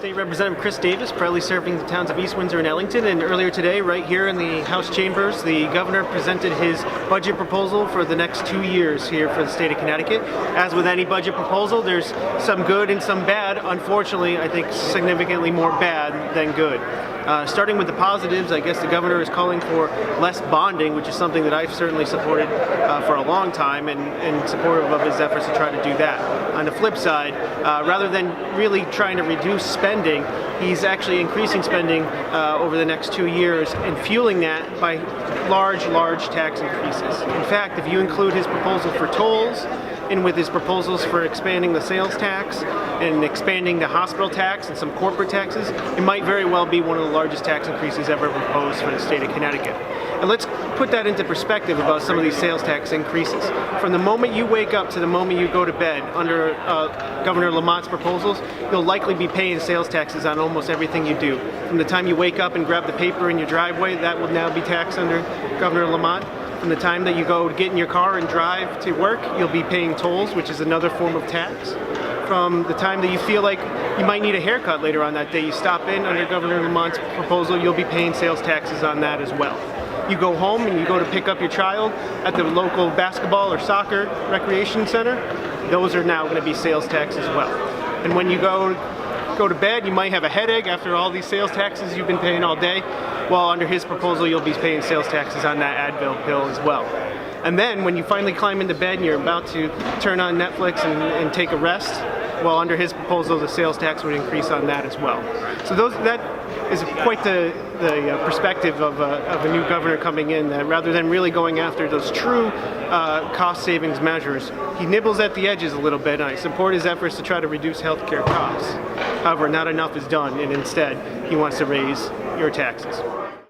State Representative Chris Davis, proudly serving the towns of East Windsor and Ellington, and earlier today, right here in the House chambers, the governor presented his budget proposal for the next 2 years here for the state of Connecticut. As with any budget proposal, there's some good and some bad. Unfortunately, I think significantly more bad than good. Starting with the positives, I guess the governor is calling for less bonding, which is something that I've certainly supported for a long time, and supportive of his efforts to try to do that. On the flip side, rather than really trying to reduce spending, he's actually increasing spending over the next 2 years and fueling that by large tax increases. In fact, if you include his proposal for tolls, and with his proposals for expanding the sales tax and expanding the hospital tax and some corporate taxes, it might very well be one of the largest tax increases ever proposed for the state of Connecticut. And let's put that into perspective about some of these sales tax increases. From the moment you wake up to the moment you go to bed, under Governor Lamont's proposals, you'll likely be paying sales taxes on almost everything you do. From the time you wake up and grab the paper in your driveway, that will now be taxed under Governor Lamont. From the time that you go to get in your car and drive to work, you'll be paying tolls, which is another form of tax. From the time that you feel like you might need a haircut later on that day, you stop in under Governor Lamont's proposal, you'll be paying sales taxes on that as well. You go home and you go to pick up your child at the local basketball or soccer recreation center, those are now going to be sales tax as well. And when you go to bed, you might have a headache after all these sales taxes you've been paying all day. Well, under his proposal, you'll be paying sales taxes on that Advil pill as well. And then when you finally climb into bed and you're about to turn on Netflix and take a rest, well, under his proposal, the sales tax would increase on that as well. So that is quite the perspective of a new governor coming in, that rather than really going after those true cost savings measures, he nibbles at the edges a little bit, and I support his efforts to try to reduce healthcare costs. However, not enough is done, and instead, he wants to raise your taxes.